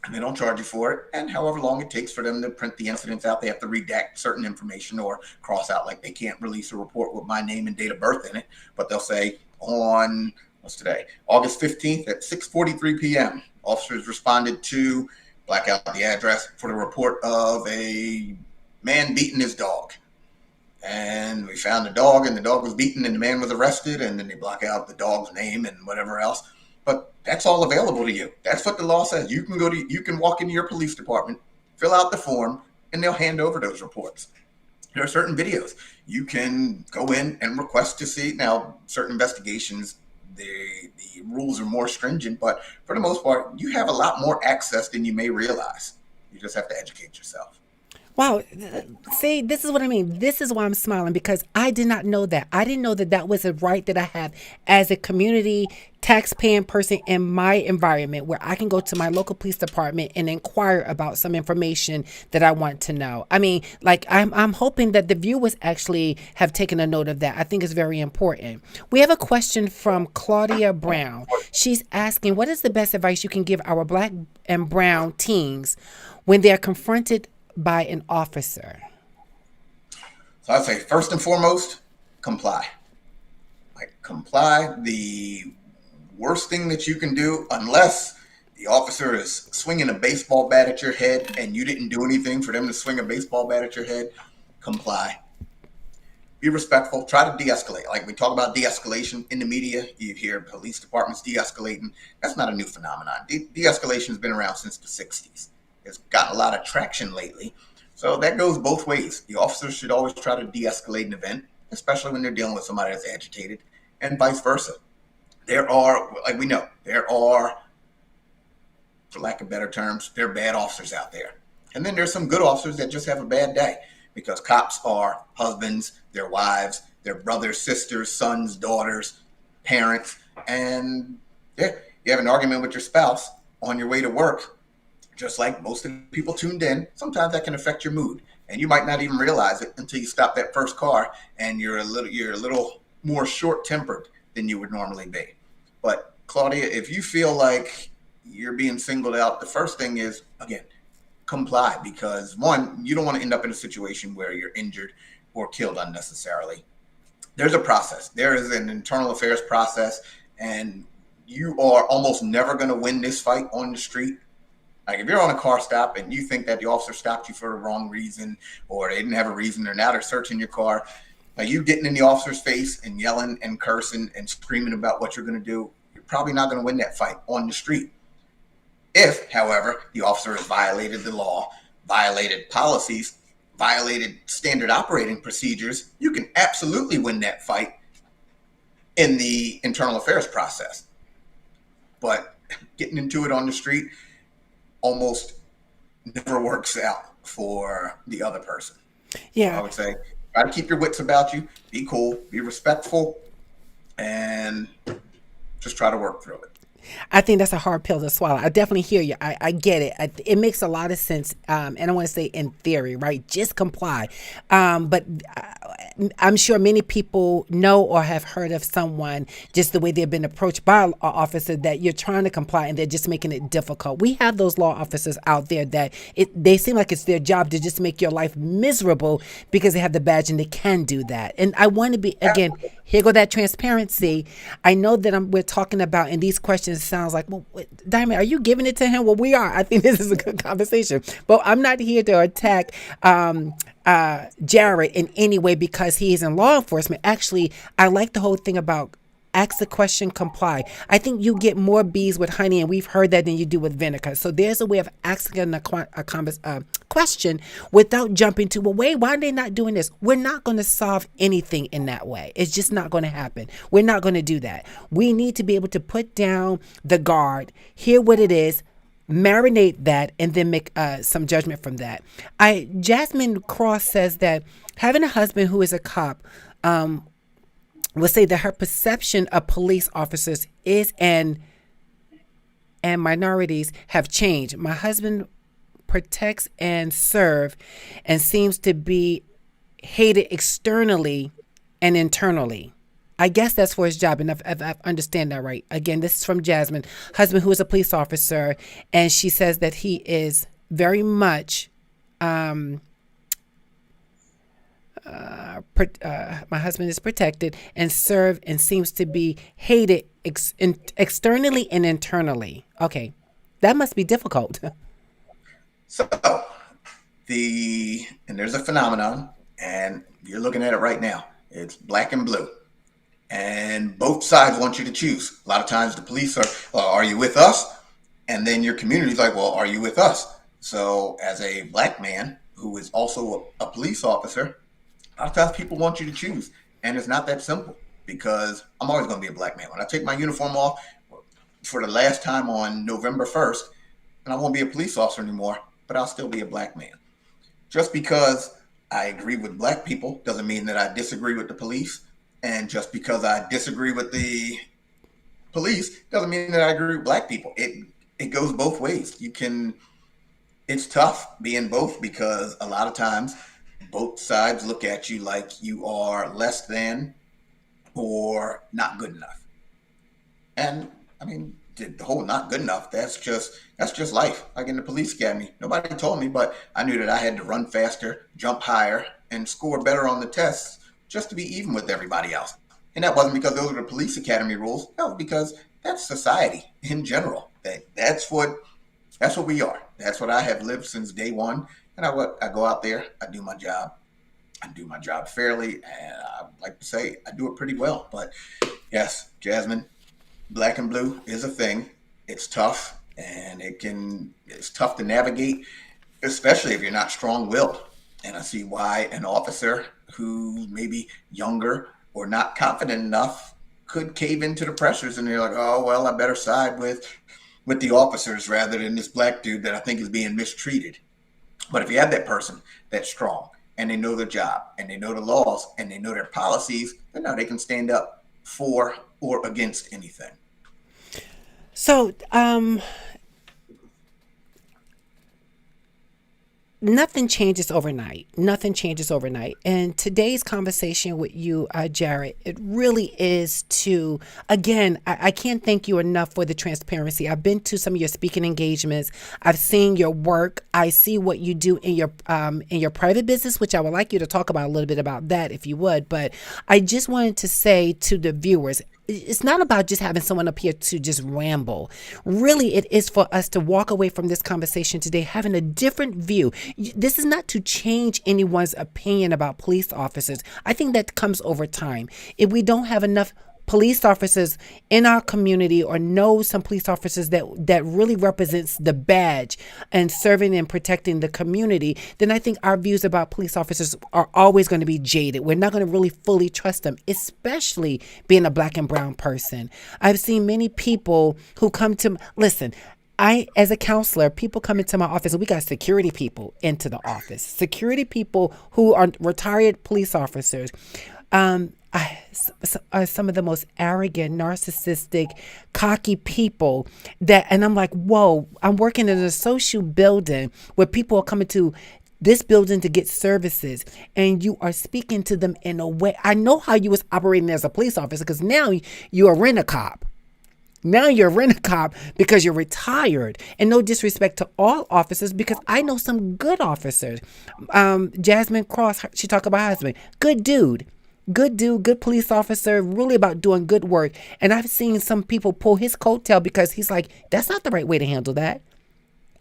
and they don't charge you for it. And however long it takes for them to print the incidents out, they have to redact certain information or cross out, like they can't release a report with my name and date of birth in it. But they'll say on, what's today, August 15th at 6:43 p.m., officers responded to, black out the address, for the report of a man beating his dog. And we found the dog, and the dog was beaten, and the man was arrested, and then they block out the dog's name and whatever else. But that's all available to you. That's what the law says. You can walk into your police department, fill out the form, and they'll hand over those reports. There are certain videos you can go in and request to see. Now, certain investigations, the rules are more stringent, but for the most part, you have a lot more access than you may realize. You just have to educate yourself. Wow. See, this is what I mean. This is why I'm smiling, because I did not know that. I didn't know that that was a right that I have as a community tax-paying person in my environment, where I can go to my local police department and inquire about some information that I want to know. I mean, like, I'm hoping that the viewers actually have taken a note of that. I think it's very important. We have a question from Claudia Brown. She's asking, what is the best advice you can give our Black and brown teens when they're confronted by an officer? So I'd say first and foremost, comply. Like, comply. The worst thing that you can do, unless the officer is swinging a baseball bat at your head and you didn't do anything for them to swing a baseball bat at your head, comply. Be respectful. Try to de-escalate. Like, we talk about de-escalation in the media. You hear police departments de-escalating. That's not a new phenomenon. De-escalation has been around since the 60s. It's got a lot of traction lately. So that goes both ways. The officers should always try to de-escalate an event, especially when they're dealing with somebody that's agitated, and vice versa. There are, like we know, there are, for lack of better terms, there are bad officers out there. And then there's some good officers that just have a bad day, because cops are husbands, their wives, their brothers, sisters, sons, daughters, parents. And yeah, you have an argument with your spouse on your way to work. Just like most of the people tuned in, sometimes that can affect your mood, and you might not even realize it until you stop that first car and you're a little more short-tempered than you would normally be. But Claudia, if you feel like you're being singled out, the first thing is, again, comply, because one, you don't want to end up in a situation where you're injured or killed unnecessarily. There's a process. There is an internal affairs process, and you are almost never going to win this fight on the street. Like, if you're on a car stop and you think that the officer stopped you for the wrong reason, or they didn't have a reason, or now they're searching your car, like, you getting in the officer's face and yelling and cursing and screaming about what you're going to do, you're probably not going to win that fight on the street. If, however, the officer has violated the law, violated policies, violated standard operating procedures, you can absolutely win that fight in the internal affairs process. But getting into it on the street almost never works out for the other person. Yeah. So I would say, try to keep your wits about you, be cool, be respectful, and just try to work through it. I think that's a hard pill to swallow. I definitely hear you. I get it. It makes a lot of sense. And I want to say in theory, right? Just comply. But I'm sure many people know or have heard of someone just the way they've been approached by an officer that you're trying to comply and they're just making it difficult. We have those law officers out there that they seem like it's their job to just make your life miserable because they have the badge and they can do that. And I want to be, again, here go that transparency. I know that we're talking about, and these questions sounds like, well, Diamond, are you giving it to him? Well, we are. I think this is a good conversation. But I'm not here to attack Jarrod in any way because he is in law enforcement. Actually, I like the whole thing about ask the question, comply. I think you get more bees with honey, and we've heard that, than you do with vinegar. So there's a way of asking a question without jumping to, well, wait, why are they not doing this? We're not going to solve anything in that way. It's just not going to happen. We're not going to do that. We need to be able to put down the guard, hear what it is, marinate that, and then make some judgment from that. Jasmine Cross says that having a husband who is a cop will say that her perception of police officers is and minorities have changed. My husband protects and serve and seems to be hated externally and internally. I guess that's for his job, and if I understand that right. Again, this is from Jasmine, husband who is a police officer, and she says that he is very much my husband is protected and served and seems to be hated externally and internally. Okay, that must be difficult. So there's a phenomenon, and you're looking at it right now. It's black and blue, and both sides want you to choose. A lot of times the police are, well, are you with us? And then your community's like, well, are you with us? So as a black man who is also a police officer, a lot of times people want you to choose, and it's not that simple because I'm always going to be a black man. When I take my uniform off for the last time on November 1st, and I won't be a police officer anymore, but I'll still be a black man. Just because I agree with black people doesn't mean that I disagree with the police, and just because I disagree with the police doesn't mean that I agree with black people. It goes both ways. It's tough being both because a lot of times both sides look at you like you are less than or not good enough. And I mean, the whole not good enough, that's just life. Like in the police academy, nobody told me, but I knew that I had to run faster, jump higher, and score better on the tests just to be even with everybody else. And that wasn't because those were the police academy rules. No, because that's society in general. That's what we are. That's what I have lived since day one. And I go out there, I do my job. I do my job fairly, and I like to say I do it pretty well. But yes, Jasmine, black and blue is a thing. It's tough, and it's tough to navigate, especially if you're not strong-willed. And I see why an officer who maybe younger or not confident enough could cave into the pressures, and they're like, oh, well, I better side with the officers rather than this black dude that I think is being mistreated. But if you have that person that's strong and they know their job and they know the laws and they know their policies, then now they can stand up for or against anything. So, nothing changes overnight. Nothing changes overnight. And today's conversation with you, Jarrod, it really is to, again, I can't thank you enough for the transparency. I've been to some of your speaking engagements. I've seen your work. I see what you do in your private business, which I would like you to talk about a little bit about that if you would. But I just wanted to say to the viewers, it's not about just having someone up here to just ramble. Really, it is for us to walk away from this conversation today having a different view. This is not to change anyone's opinion about police officers. I think that comes over time. If we don't have enough police officers in our community or know some police officers that really represents the badge and serving and protecting the community, then I think our views about police officers are always going to be jaded. We're not going to really fully trust them, especially being a black and brown person. I've seen many people who come to, listen, as a counselor, people come into my office and we got security people into the office, security people who are retired police officers. Are some of the most arrogant, narcissistic, cocky people and I'm like, whoa, I'm working in a social building where people are coming to this building to get services, and you are speaking to them in a way. I know how you was operating as a police officer, because now you're a rent-a-cop. Now you're a rent-a-cop because you're retired. And no disrespect to all officers, because I know some good officers. Jasmine Cross, she talked about her husband. Good dude. Good dude, good police officer, really about doing good work. And I've seen some people pull his coattail because he's like, that's not the right way to handle that.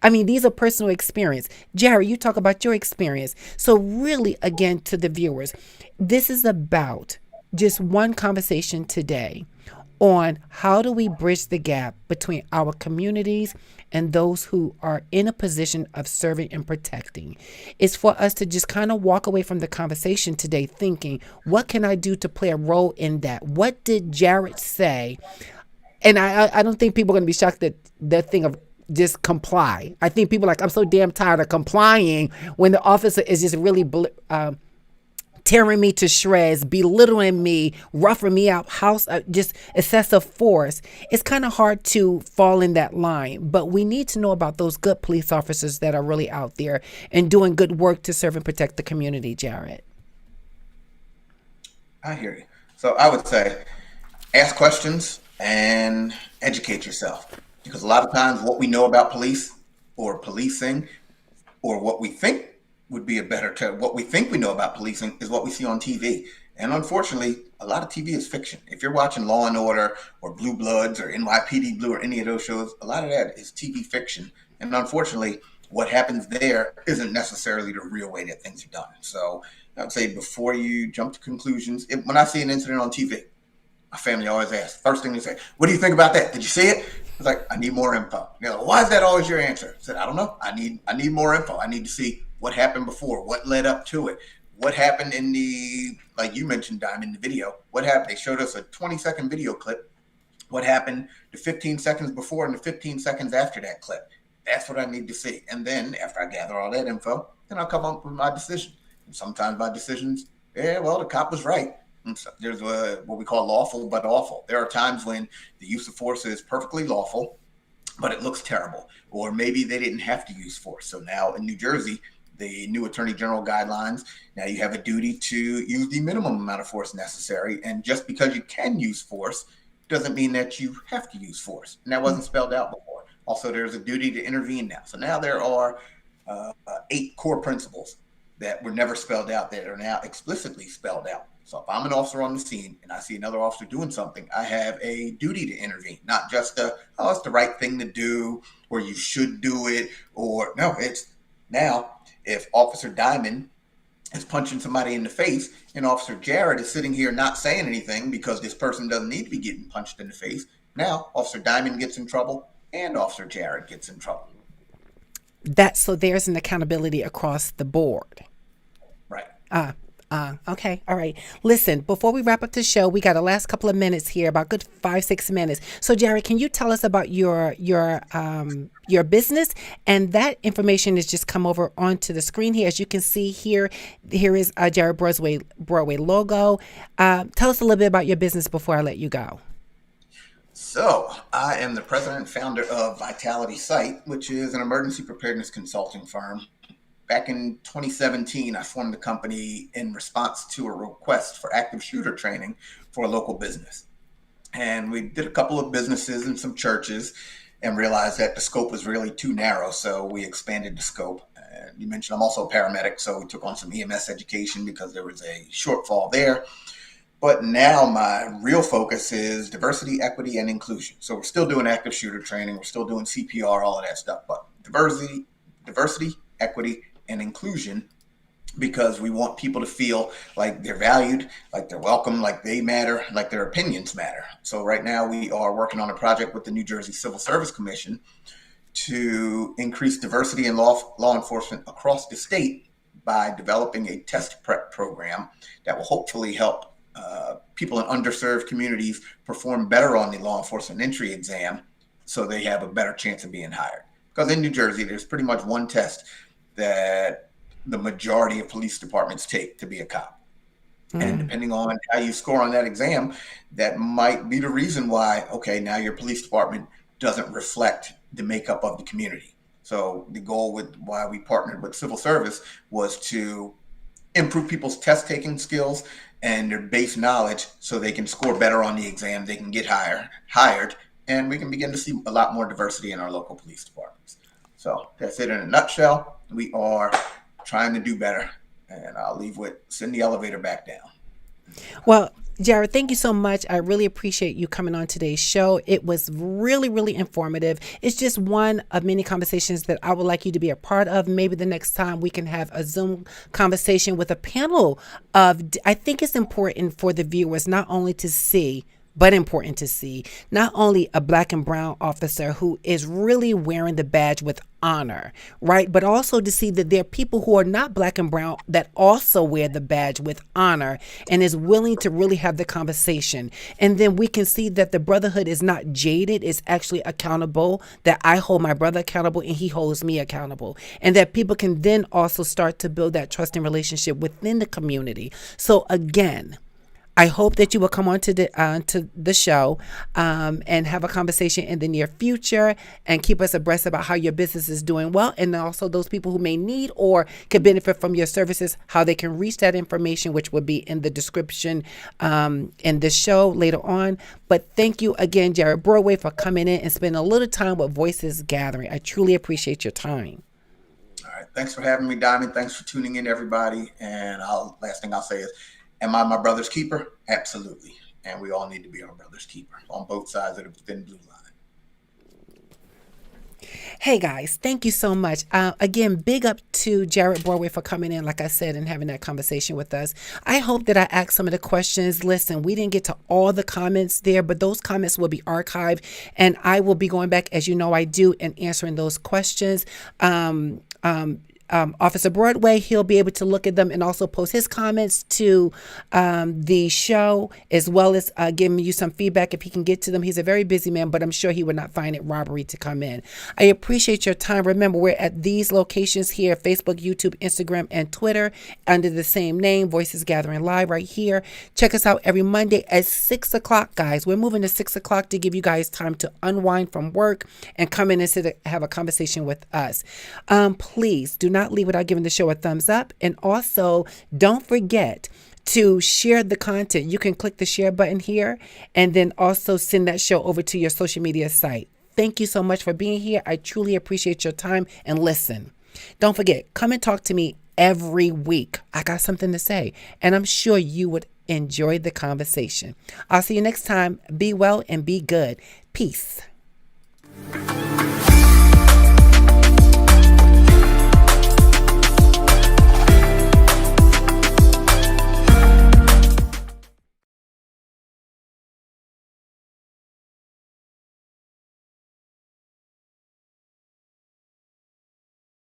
I mean, these are personal experience. Jarrod, you talk about your experience. So really, again, to the viewers, this is about just one conversation today on how do we bridge the gap between our communities and those who are in a position of serving and protecting. It's for us to just kind of walk away from the conversation today thinking, what can I do to play a role in that? What did Jarrod say? And I don't think people are going to be shocked that the thing of just comply. I think people are like, I'm so damn tired of complying when the officer is just really tearing me to shreds, belittling me, roughing me out, just excessive force. It's kind of hard to fall in that line, but we need to know about those good police officers that are really out there and doing good work to serve and protect the community, Jarrod. I hear you. So I would say ask questions and educate yourself, because a lot of times what we know about police or policing, or what we think would be a better term, what we think we know about policing is what we see on TV. And unfortunately, a lot of TV is fiction. If you're watching Law and Order or Blue Bloods or NYPD Blue or any of those shows, a lot of that is TV fiction. And unfortunately, what happens there isn't necessarily the real way that things are done. So I would say before you jump to conclusions, when I see an incident on TV, my family always asks, first thing they say, what do you think about that? Did you see it? It's like, I need more info. Why is that always your answer? I said, I don't know. I need more info. I need to see what happened before, what led up to it, what happened in the, like you mentioned, Diamond, the video. What happened? They showed us a 20-second video clip. What happened the 15 seconds before and the 15 seconds after that clip? That's what I need to see. And then after I gather all that info, then I'll come up with my decision. And sometimes my decisions, the cop was right. So there's what we call lawful but awful. There are times when the use of force is perfectly lawful, but it looks terrible. Or maybe they didn't have to use force. So now in New Jersey, the new Attorney General guidelines, now you have a duty to use the minimum amount of force necessary. And just because you can use force doesn't mean that you have to use force. And that wasn't spelled out before. Also, there's a duty to intervene now. So now there are 8 core principles that were never spelled out that are now explicitly spelled out. So if I'm an officer on the scene and I see another officer doing something, I have a duty to intervene, not just it's the right thing to do, or you should do it, or no, it's now if Officer Diamond is punching somebody in the face and Officer Jarrod is sitting here not saying anything because this person doesn't need to be getting punched in the face, now Officer Diamond gets in trouble and Officer Jarrod gets in trouble. So there's an accountability across the board. Right. Okay. All right. Listen, before we wrap up the show, we got a last couple of minutes here, about good 5-6 minutes. So Jarrod, can you tell us about your business? And that information has just come over onto the screen here. As you can see here is a Jarrod Broadway logo. Tell us a little bit about your business before I let you go. So I am the president and founder of Vitality Site, which is an emergency preparedness consulting firm. Back in 2017, I formed the company in response to a request for active shooter training for a local business. And we did a couple of businesses and some churches and realized that the scope was really too narrow. So we expanded the scope. And you mentioned I'm also a paramedic, so we took on some EMS education because there was a shortfall there. But now my real focus is diversity, equity, and inclusion. So we're still doing active shooter training. We're still doing CPR, all of that stuff. But diversity, equity, and inclusion, because we want people to feel like they're valued, like they're welcome, like they matter, like their opinions matter. So right now we are working on a project with the New Jersey Civil Service Commission to increase diversity in law enforcement across the state by developing a test prep program that will hopefully help people in underserved communities perform better on the law enforcement entry exam so they have a better chance of being hired. Because in New Jersey, there's pretty much one test that the majority of police departments take to be a cop. And depending on how you score on that exam, that might be the reason why, okay, now your police department doesn't reflect the makeup of the community. So the goal with why we partnered with civil service was to improve people's test taking skills and their base knowledge so they can score better on the exam, they can get hired, and we can begin to see a lot more diversity in our local police departments. So that's it in a nutshell. We are trying to do better, and I'll leave with send the elevator back down. Well, Jarrod, thank you so much. I really appreciate you coming on today's show. It was really, really informative. It's just one of many conversations that I would like you to be a part of. Maybe the next time we can have a Zoom conversation with a panel of, I think it's important for the viewers not only to see, but important to see not only a black and brown officer who is really wearing the badge with honor, right? But also to see that there are people who are not black and brown that also wear the badge with honor and is willing to really have the conversation. And then we can see that the brotherhood is not jaded, it's actually accountable, that I hold my brother accountable and he holds me accountable. And that people can then also start to build that trusting relationship within the community. So again, I hope that you will come on to the show and have a conversation in the near future and keep us abreast about how your business is doing well, and also those people who may need or could benefit from your services, how they can reach that information, which will be in the description in this show later on. But thank you again, Jarrod Broadway, for coming in and spending a little time with Voices Gathering. I truly appreciate your time. All right. Thanks for having me, Diamond. Thanks for tuning in, everybody. And last thing I'll say is, am I my brother's keeper? Absolutely. And we all need to be our brother's keeper on both sides of the thin blue line. Hey guys, thank you so much. Again, big up to Jarrod Broadway for coming in, like I said, and having that conversation with us. I hope that I asked some of the questions. Listen, we didn't get to all the comments there, but those comments will be archived, and I will be going back, as you know I do, and answering those questions. Officer Broadway, he'll be able to look at them and also post his comments to the show, as well as giving you some feedback if he can get to them. He's a very busy man, but I'm sure he would not find it robbery to come in. I appreciate your time. Remember, we're at these locations here: Facebook, YouTube, Instagram, and Twitter under the same name, Voices Gathering Live, right here. Check us out every Monday at 6 o'clock, guys. We're moving to 6 o'clock to give you guys time to unwind from work and come in and have a conversation with us. Please do not leave without giving the show a thumbs up, and also don't forget to share the content. You can click the share button here and then also send that show over to your social media site. Thank you so much for being here. I truly appreciate your time. And listen, don't forget, come and talk to me every week. I got something to say, and I'm sure you would enjoy the conversation. I'll see you next time. Be well and be good. Peace.